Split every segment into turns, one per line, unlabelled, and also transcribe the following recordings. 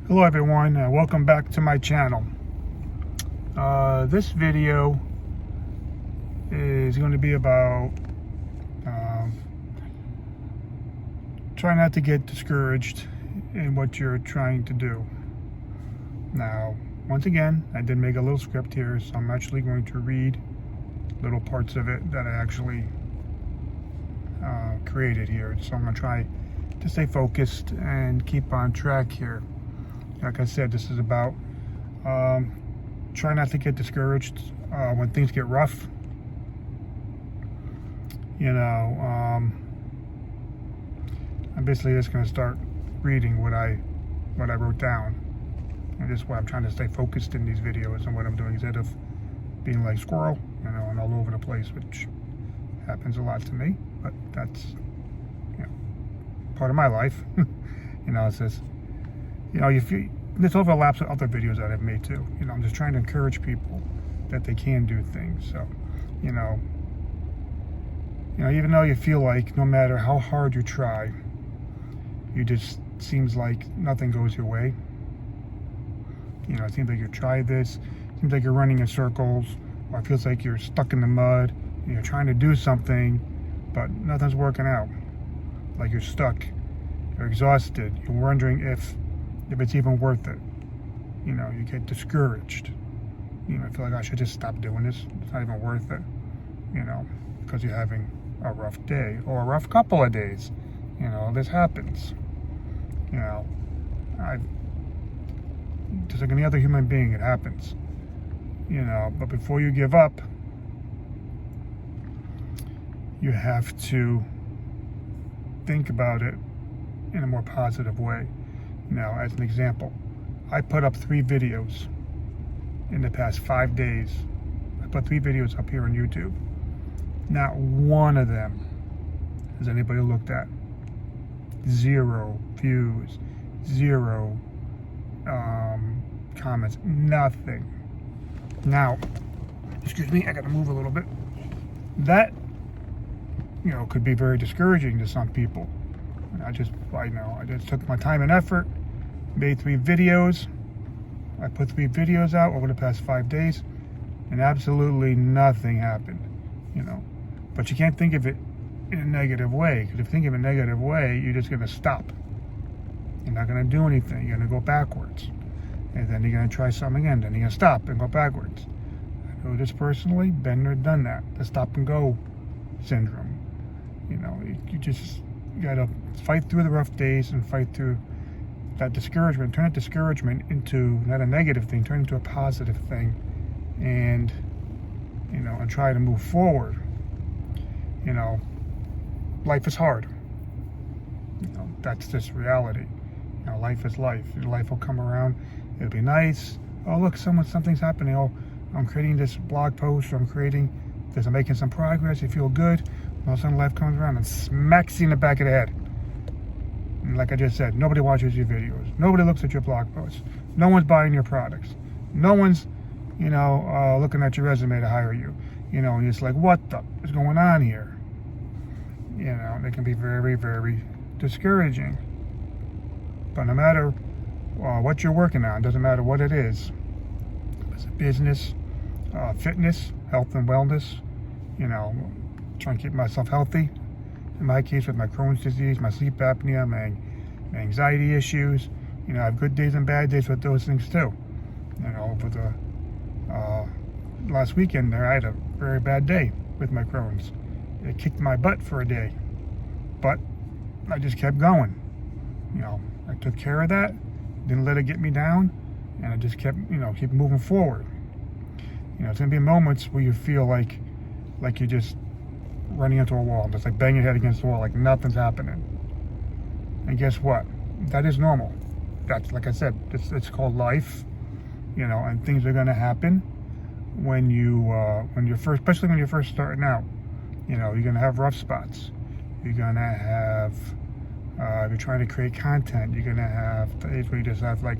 Hello everyone, welcome back to my channel. This video is going to be about try not to get discouraged in what you're trying to do. Now, once again, I did make a little script here, so I'm actually going to read little parts of it that I actually created here. So I'm going to try to stay focused and keep on track here. Like I said, this is about try not to get discouraged when things get rough. You know, I'm basically just going to start reading what I wrote down. And this is why I'm trying to stay focused in these videos and what I'm doing, instead of being like squirrel, you know, and all over the place, which happens a lot to me. But that's, you know, part of my life. You know, it's just, you know, this overlaps with other videos that I've made too. You know, I'm just trying to encourage people that they can do things. So, you know, even though you feel like no matter how hard you try, you just seems like nothing goes your way. You know, it seems like you try this, it seems like you're running in circles, or it feels like you're stuck in the mud, and you're trying to do something, but nothing's working out. Like you're stuck, you're exhausted, you're wondering if it's even worth it. You know, you get discouraged. You know, I feel like I should just stop doing this. It's not even worth it. You know, because you're having a rough day or a rough couple of days. You know, this happens. You know, just like any other human being, it happens. You know, but before you give up, you have to think about it in a more positive way. Now, as an example, I put up 3 videos in the past 5 days. I put 3 videos up here on YouTube. Not one of them has anybody looked at. 0 views, 0 comments, nothing. Now, excuse me, I gotta move a little bit. That, you know, could be very discouraging to some people. I just took my time and effort, made 3 videos. I put 3 videos out over the past 5 days, and absolutely nothing happened, you know. But you can't think of it in a negative way, because if you think of it in a negative way, you're just going to stop. You're not going to do anything. You're going to go backwards. And then you're going to try something again. Then you're going to stop and go backwards. I know this personally, been there, done that. The stop and go syndrome. You know, you got to fight through the rough days and fight through that discouragement. Turn that discouragement into not a negative thing, turn it into a positive thing, and, you know, and try to move forward. You know, life is hard. You know, that's just reality. You know, life is life. Life will come around. It'll be nice. Oh, look, something's happening. Oh, I'm creating this blog post, or I'm making some progress. You feel good. All of a sudden, life comes around and smacks you in the back of the head. And like I just said, nobody watches your videos. Nobody looks at your blog posts. No one's buying your products. No one's, you know, looking at your resume to hire you. You know, and it's like, what the is going on here? You know, it can be very, very discouraging. But no matter what you're working on, doesn't matter what it is. It's a business, fitness, health and wellness, you know, trying to keep myself healthy. In my case, with my Crohn's disease, my sleep apnea, my anxiety issues, you know, I have good days and bad days with those things too. You know, over the last weekend there, I had a very bad day with my Crohn's. It kicked my butt for a day, but I just kept going. You know, I took care of that, didn't let it get me down, and I just kept moving forward. You know, it's gonna be moments where you feel like you're just running into a wall, just like banging your head against the wall, like nothing's happening. And guess what? That is normal. That's, like I said, it's called life. You know, and things are gonna happen when you're first, especially when you're first starting out. You know, you're gonna have rough spots. You're gonna have, if you're trying to create content, you're gonna have days where you just have like,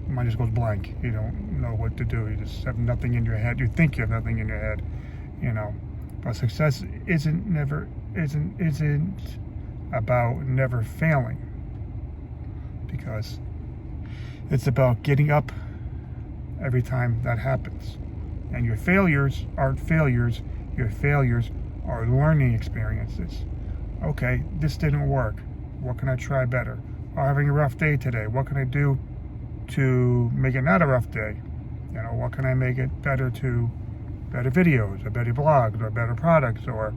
your mind just goes blank. You don't know what to do. You just have nothing in your head. You think you have nothing in your head. You know, but success isn't about never failing, because It's about getting up every time that happens. And your failures aren't failures. Your failures are learning experiences. Okay, this didn't work. What can I try better? I'm having a rough day today. What can I do to make it not a rough day? You know, what can I make it better to better videos, or better blogs, or better products, or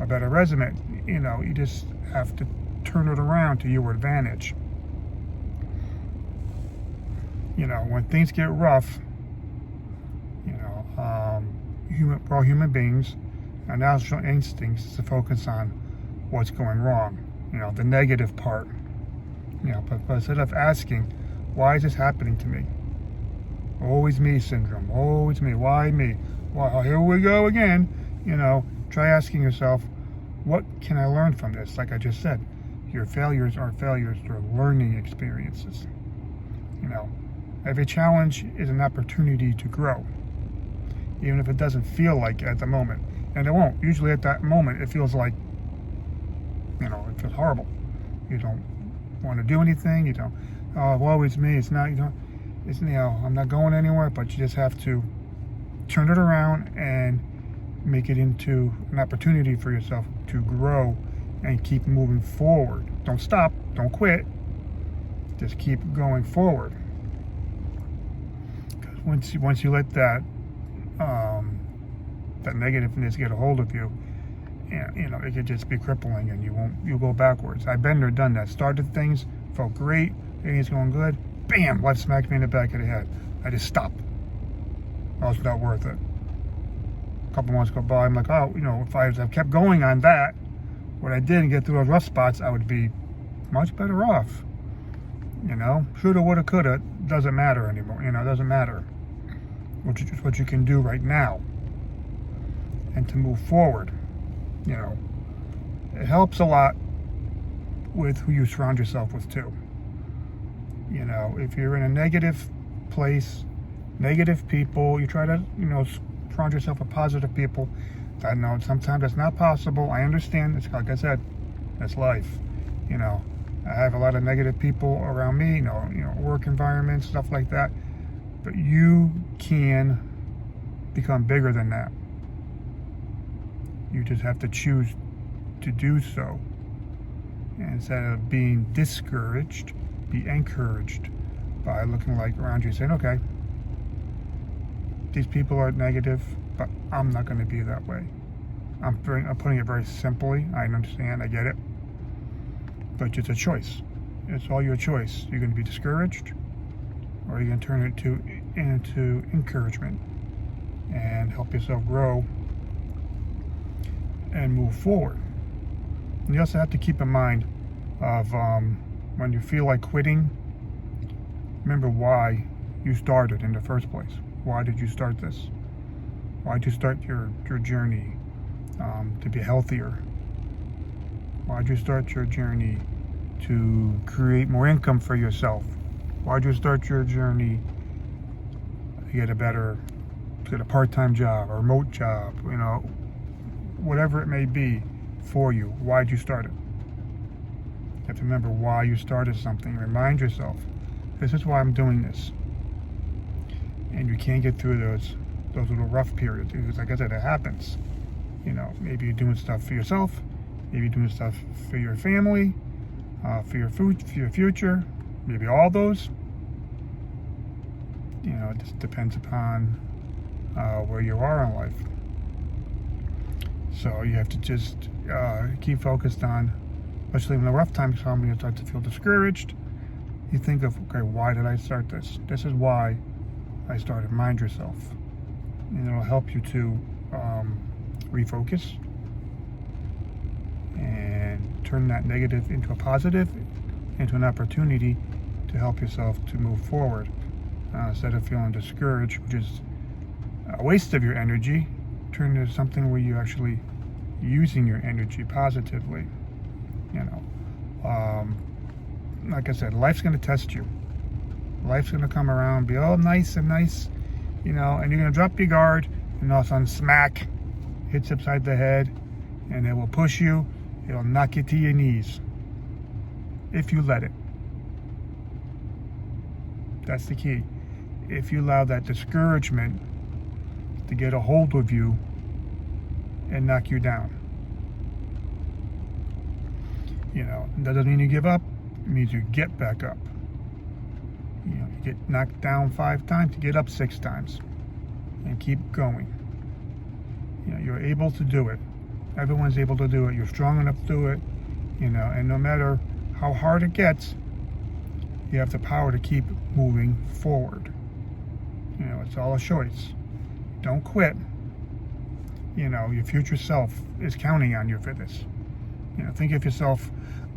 a better resume? You know, you just have to turn it around to your advantage. You know, when things get rough, you know, we're all human beings. Our natural instinct is to focus on what's going wrong, you know, the negative part. You know, but instead of asking, why is this happening to me? Always me syndrome. Always me. Why me? Well, here we go again. You know, try asking yourself, what can I learn from this? Like I just said, your failures aren't failures, they're learning experiences. You know, every challenge is an opportunity to grow, even if it doesn't feel like it at the moment. And it won't. Usually at that moment, it feels like, you know, it feels horrible. You don't want to do anything. You don't, oh, woe is me. It's not, you know, it's, you know, I'm not going anywhere, but you just have to turn it around and make it into an opportunity for yourself to grow and keep moving forward. Don't stop. Don't quit. Just keep going forward. Because once you let that that negativeness get a hold of you, you know, it could just be crippling, and you'll go backwards. I've been there, done that. Started things, felt great, everything's going good. Bam! Life smacked me in the back of the head. I just stopped. Oh, it's not worth it. A couple months go by, I'm like, oh, you know, if I kept going on that, what I did and get through those rough spots, I would be much better off. You know, shoulda, woulda, coulda, doesn't matter anymore. You know, it doesn't matter. What you can do right now, and to move forward. You know, it helps a lot with who you surround yourself with too. You know, if you're in a negative place, negative people, you try to, you know, surround yourself with positive people. I know sometimes that's not possible. I understand. It's like I said, that's life. You know, I have a lot of negative people around me. You know, work environments, stuff like that. But you can become bigger than that. You just have to choose to do so. And instead of being discouraged, be encouraged by looking like around you, saying, okay, these people are negative, but I'm not going to be that way. I'm putting it very simply. I understand. I get it. But it's a choice. It's all your choice. You're going to be discouraged, or you're going to turn it into encouragement and help yourself grow and move forward. And you also have to keep in mind of when you feel like quitting, remember why you started in the first place. Why did you start this? Why did you start your journey to be healthier? Why did you start your journey to create more income for yourself? Why did you start your journey to get a part-time job, a remote job, you know, whatever it may be for you? Why did you start it? You have to remember why you started something. Remind yourself, this is why I'm doing this. And you can't get through those little rough periods, because like I said, it happens. You know, maybe you're doing stuff for yourself, maybe you're doing stuff for your family, for your future, maybe all those. You know, it just depends upon where you are in life. So you have to just keep focused on, especially when the rough times come, when you start to feel discouraged, you think of, okay, why did I start this? This is why I started. Mind yourself. And it'll help you to refocus and turn that negative into a positive, into an opportunity to help yourself to move forward. Instead of feeling discouraged, which is a waste of your energy, turn it into something where you're actually using your energy positively. You know, like I said, life's going to test you. Life's going to come around, be all nice and nice, you know, and you're going to drop your guard, and all of a sudden, smack, hits upside the head, and it will push you. It'll knock you to your knees if you let it. That's the key. If you allow that discouragement to get a hold of you and knock you down. You know, that doesn't mean you give up. It means you get back up. You know, you get knocked down 5 times, you get up 6 times. And keep going. You know, you're able to do it. Everyone's able to do it. You're strong enough to do it. You know, and no matter how hard it gets, you have the power to keep moving forward. You know, it's all a choice. Don't quit. You know, your future self is counting on you for this. You know, think of yourself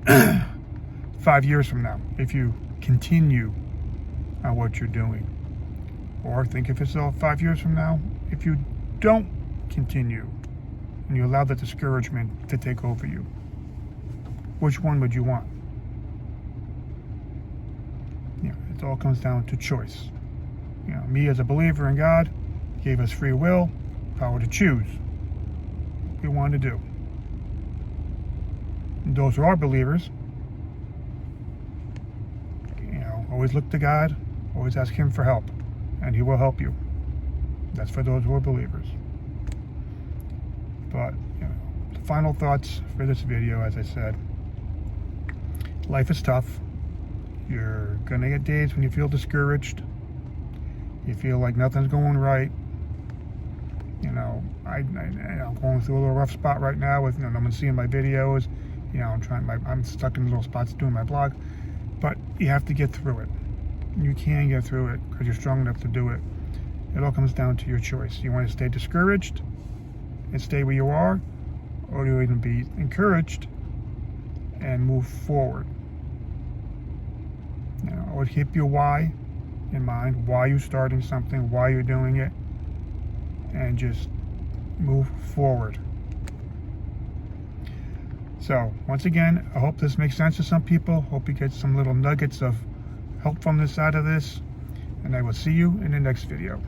5 years from now, if you continue on what you're doing. Or think of yourself 5 years from now, if you don't continue and you allow the discouragement to take over you. Which one would you want? You know, it all comes down to choice. You know, me as a believer in God, gave us free will, power to choose what we want to do. And those who are believers, you know, always look to God, always ask Him for help, and He will help you. That's for those who are believers. But, you know, the final thoughts for this video, as I said, life is tough. You're gonna get days when you feel discouraged. You feel like nothing's going right. You know, I'm going through a little rough spot right now with, you know, no one's seeing my videos. You know, I'm stuck in little spots doing my blog. But you have to get through it. You can get through it because you're strong enough to do it. It all comes down to your choice. You want to stay discouraged and stay where you are, or do you even be encouraged and move forward? You know, always keep your why in mind, why you're starting something, why you're doing it, and just move forward. So, once again, I hope this makes sense to some people. Hope you get some little nuggets of help from this side of this, and I will see you in the next video.